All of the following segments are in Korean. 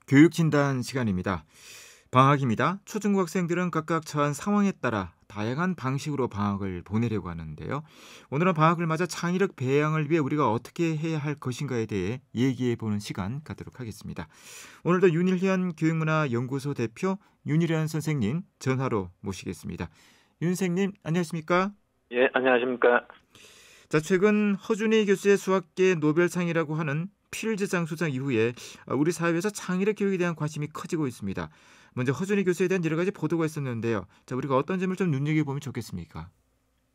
교육진단 시간입니다. 방학입니다. 초중고 학생들은 각각 처한 상황에 따라 다양한 방식으로 방학을 보내려고 하는데요. 오늘은 방학을 맞아 창의력 배양을 위해 우리가 어떻게 해야 할 것인가에 대해 얘기해보는 시간 갖도록 하겠습니다. 오늘도 윤일현 교육문화연구소 대표 윤일현 선생님 전화로 모시겠습니다. 윤 선생님 안녕하십니까? 예, 안녕하십니까? 자, 최근 허준희 교수의 수학계 노벨상이라고 하는 필즈상 수상 이후에 우리 사회에서 창의력 교육에 대한 관심이 커지고 있습니다. 먼저 허준희 교수에 대한 여러 가지 보도가 있었는데요. 자, 우리가 어떤 점을 좀 눈여겨보면 좋겠습니까?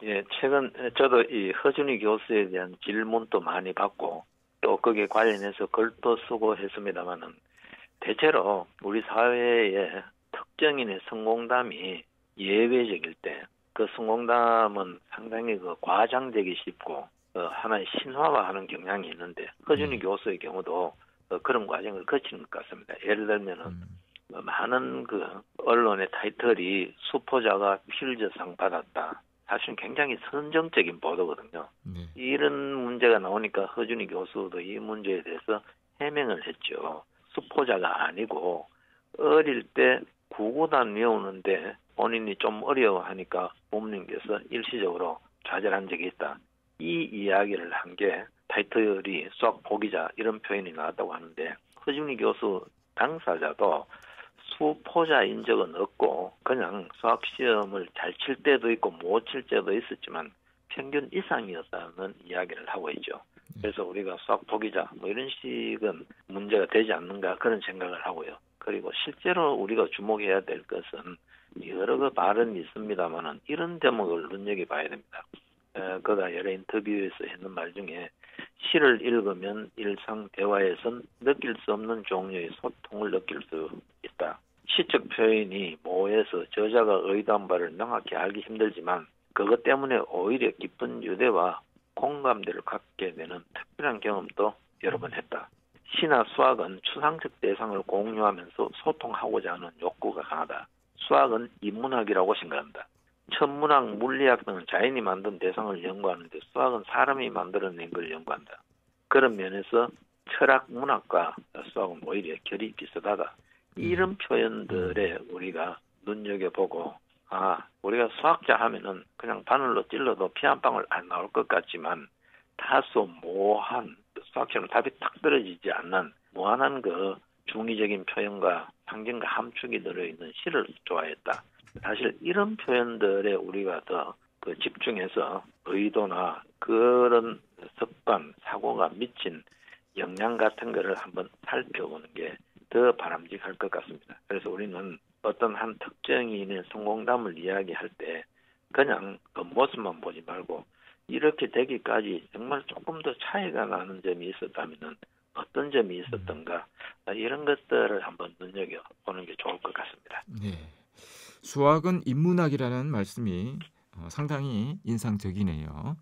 예, 최근 저도 이 허준희 교수에 대한 질문도 많이 받고 또 거기에 관련해서 글도 쓰고 했습니다만은 대체로 우리 사회의 특정인의 성공담이 예외적일 때 그 성공담은 상당히 과장되기 쉽고 하나의 신화화하는 경향이 있는데 허준희 교수의 경우도 그런 과정을 거치는 것 같습니다. 예를 들면은 많은 언론의 타이틀이 수포자가 필즈상 받았다. 사실은 굉장히 선정적인 보도거든요. 네. 이런 문제가 나오니까 허준희 교수도 이 문제에 대해서 해명을 했죠. 수포자가 아니고 어릴 때 구구단 외우는데 본인이 좀 어려워하니까 부모님께서 일시적으로 좌절한 적이 있다. 이 이야기를 한 게 타이틀이 수학 포기자 이런 표현이 나왔다고 하는데 허준희 교수 당사자도 수포자인 적은 없고 그냥 수학시험을 잘 칠 때도 있고 못 칠 때도 있었지만 평균 이상이었다는 이야기를 하고 있죠. 그래서 우리가 수학 포기자 이런 식은 문제가 되지 않는가 그런 생각을 하고요. 그리고 실제로 우리가 주목해야 될 것은 여러 발언이 있습니다만은 이런 대목을 눈여겨봐야 됩니다. 그가 여러 인터뷰에서 했는 말 중에 시를 읽으면 일상 대화에선 느낄 수 없는 종류의 소통을 느낄 수 있다. 시적 표현이 모호해서 저자가 의도한 바를 명확히 알기 힘들지만 그것 때문에 오히려 깊은 유대와 공감대를 갖게 되는 특별한 경험도 여러 번 했다. 시나 수학은 추상적 대상을 공유하면서 소통하고자 하는 욕구가 강하다. 수학은 인문학이라고 생각한다. 천문학, 물리학 등은 자연이 만든 대상을 연구하는데 수학은 사람이 만들어낸 걸 연구한다. 그런 면에서 철학, 문학과 수학은 오히려 결이 비슷하다. 이런 표현들에 우리가 눈여겨보고 우리가 수학자 하면은 그냥 바늘로 찔러도 피 한 방울 안 나올 것 같지만 다소 모호한 수학처럼 답이 딱 떨어지지 않는 무한한 중의적인 표현과 상징과 함축이 들어있는 시를 좋아했다. 사실 이런 표현들에 우리가 더 집중해서 의도나 그런 습관, 사고가 미친 영향 같은 거를 한번 살펴보는 게 더 바람직할 것 같습니다. 그래서 우리는 어떤 한 특정인의 성공담을 이야기할 때 그냥 겉모습만 보지 말고 이렇게 되기까지 정말 조금 더 차이가 나는 점이 있었다면 어떤 점이 있었던가 이런 것들을 한번 눈여겨보는 게 좋을 것 같습니다. 네. 수학은 인문학이라는 말씀이 상당히 인상적이네요.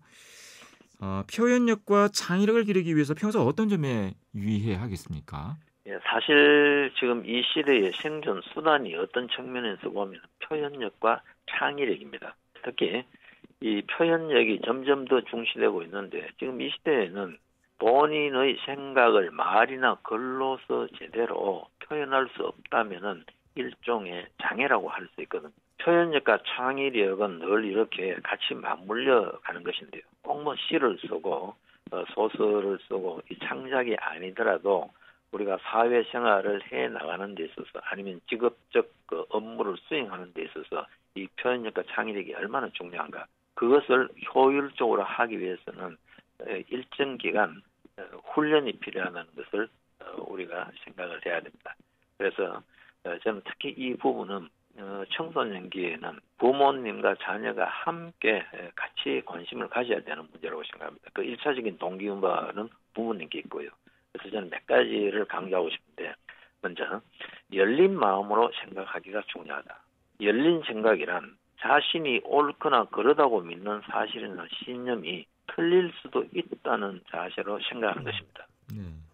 표현력과 창의력을 기르기 위해서 평소 어떤 점에 유의해야 하겠습니까? 예, 사실 지금 이 시대의 생존 수단이 어떤 측면에서 보면 표현력과 창의력입니다. 특히 이 표현력이 점점 더 중시되고 있는데 지금 이 시대에는 본인의 생각을 말이나 글로서 제대로 표현할 수 없다면은 일종의 장애라고 할 수 있거든요. 표현력과 창의력은 늘 이렇게 같이 맞물려 가는 것인데요. 꼭 시를 쓰고 소설을 쓰고 이 창작이 아니더라도 우리가 사회생활을 해나가는 데 있어서 아니면 직업적 업무를 수행하는 데 있어서 이 표현력과 창의력이 얼마나 중요한가. 그것을 효율적으로 하기 위해서는 일정 기간 훈련이 필요하다는 것을 우리가 생각을 해야 됩니다. 그래서 저는 특히 이 부분은 청소년기에는 부모님과 자녀가 함께 같이 관심을 가져야 되는 문제라고 생각합니다. 그 1차적인 동기부여는 부모님께 있고요. 그래서 저는 몇 가지를 강조하고 싶은데 먼저 열린 마음으로 생각하기가 중요하다. 열린 생각이란 자신이 옳거나 그러다고 믿는 사실이나 신념이 틀릴 수도 있다는 자세로 생각하는 것입니다.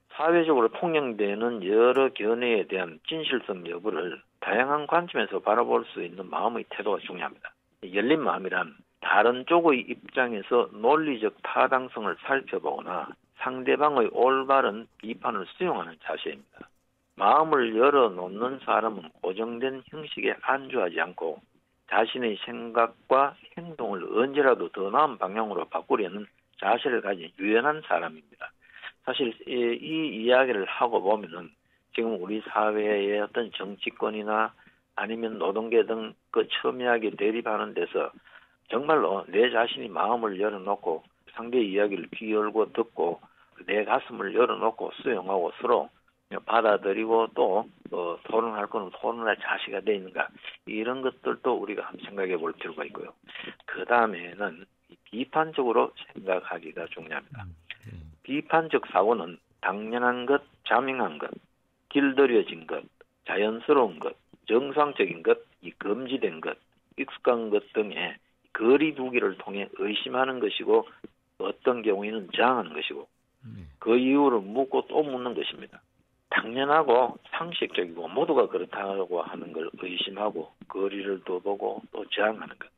사회적으로 통용되는 여러 견해에 대한 진실성 여부를 다양한 관점에서 바라볼 수 있는 마음의 태도가 중요합니다. 열린 마음이란 다른 쪽의 입장에서 논리적 타당성을 살펴보거나 상대방의 올바른 비판을 수용하는 자세입니다. 마음을 열어놓는 사람은 고정된 형식에 안주하지 않고 자신의 생각과 행동을 언제라도 더 나은 방향으로 바꾸려는 자세를 가진 유연한 사람입니다. 사실 이 이야기를 하고 보면은 지금 우리 사회의 어떤 정치권이나 아니면 노동계 등 그 첨예하게 대립하는 데서 정말로 내 자신이 마음을 열어놓고 상대의 이야기를 귀 열고 듣고 내 가슴을 열어놓고 수용하고 서로 받아들이고 또 토론할 거는 토론할 자세가 돼 있는가, 이런 것들도 우리가 한번 생각해 볼 필요가 있고요. 그 다음에는 비판적으로 생각하기가 중요합니다. 비판적 사고는 당연한 것, 자명한 것, 길들여진 것, 자연스러운 것, 정상적인 것, 이 금지된 것, 익숙한 것 등의 거리두기를 통해 의심하는 것이고 어떤 경우에는 저항하는 것이고 그 이유를 묻고 또 묻는 것입니다. 당연하고 상식적이고 모두가 그렇다고 하는 걸 의심하고 거리를 둬보고 또 저항하는 것.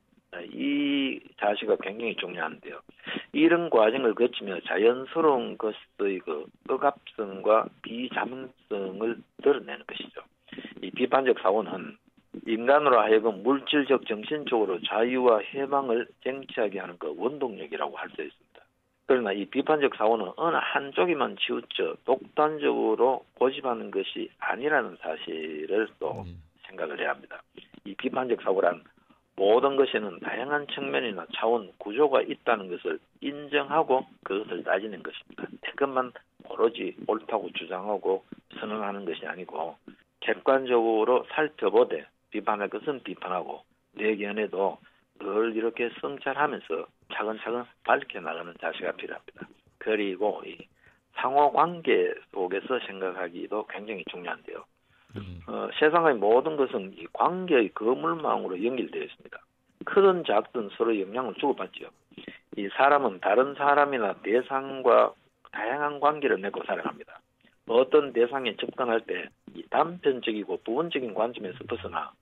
이 자세가 굉장히 중요한데요. 이런 과정을 거치며 자연스러운 것의 그 억압성과 비자명성을 드러내는 것이죠. 이 비판적 사고는 인간으로 하여금 물질적, 정신적으로 자유와 해방을 쟁취하게 하는 그 원동력이라고 할 수 있습니다. 그러나 이 비판적 사고는 어느 한쪽에만 치우쳐 독단적으로 고집하는 것이 아니라는 사실을 또 생각을 해야 합니다. 이 비판적 사고란 모든 것에는 다양한 측면이나 차원, 구조가 있다는 것을 인정하고 그것을 따지는 것입니다. 그것만 오로지 옳다고 주장하고 선언하는 것이 아니고 객관적으로 살펴보되 비판할 것은 비판하고 내 견해도 늘 이렇게 성찰하면서 차근차근 밝혀나가는 자세가 필요합니다. 그리고 이 상호관계 속에서 생각하기도 굉장히 중요한데요. 세상의 모든 것은 이 관계의 거물망으로 연결되어 있습니다. 크든 작든 서로 영향을 주고받죠. 이 사람은 다른 사람이나 대상과 다양한 관계를 맺고 살아갑니다. 어떤 대상에 접근할 때 이 단편적이고 부분적인 관점에서 벗어나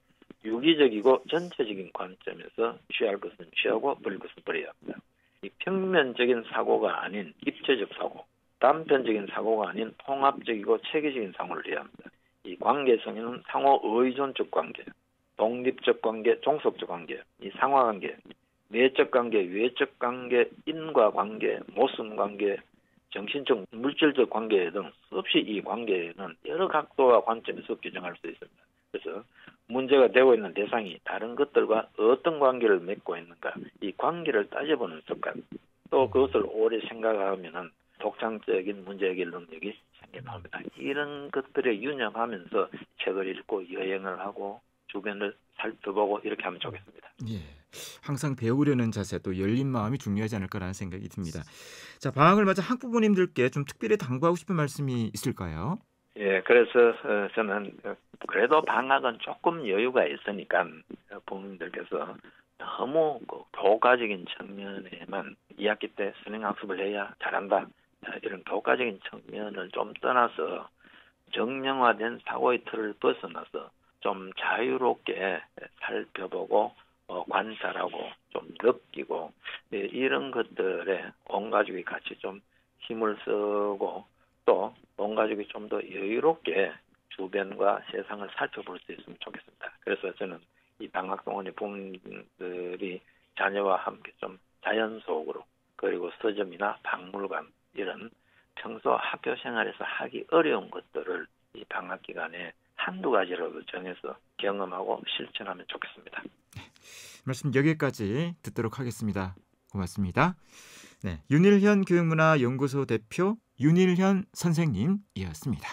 유기적이고 전체적인 관점에서 취할 것은 취하고 버릴 것은 버려야 합니다. 이 평면적인 사고가 아닌 입체적 사고, 단편적인 사고가 아닌 통합적이고 체계적인 사고를 해야 합니다. 이 관계성에는 상호 의존적 관계, 독립적 관계, 종속적 관계, 이 상하관계, 내적 관계, 외적 관계, 인과관계, 모순관계, 정신적, 물질적 관계 등 수없이 이 관계는 여러 각도와 관점에서 규정할 수 있습니다. 그래서 문제가 되고 있는 대상이 다른 것들과 어떤 관계를 맺고 있는가, 이 관계를 따져보는 습관, 또 그것을 오래 생각하면은 독창적인 문제 해결 능력이 생겨납니다. 이런 것들에 유념하면서 책을 읽고 여행을 하고 주변을 살펴보고 이렇게 하면 좋겠습니다. 예, 항상 배우려는 자세 또 열린 마음이 중요하지 않을까라는 생각이 듭니다. 자, 방학을 맞아 학부모님들께 좀 특별히 당부하고 싶은 말씀이 있을까요? 예, 그래서 저는 그래도 방학은 조금 여유가 있으니까 부모님들께서 너무 교과적인 측면에만 2학기 때 수능학습을 해야 잘한다, 이런 교과적인 측면을 좀 떠나서 정량화된 사고의 틀을 벗어나서 좀 자유롭게 살펴보고 관찰하고 좀 느끼고 이런 것들에 온 가족이 같이 좀 힘을 쓰고 또 온 가족이 좀 더 여유롭게 주변과 세상을 살펴볼 수 있으면 좋겠습니다. 그래서 저는 이 방학 동안에 부모님들이 자녀와 함께 좀 자연 속으로, 그리고 서점이나 박물관, 이런 평소 학교 생활에서 하기 어려운 것들을 이 방학 기간에 한두 가지라도 정해서 경험하고 실천하면 좋겠습니다. 말씀 여기까지 듣도록 하겠습니다. 고맙습니다. 네, 윤일현 교육문화연구소 대표 윤일현 선생님이었습니다.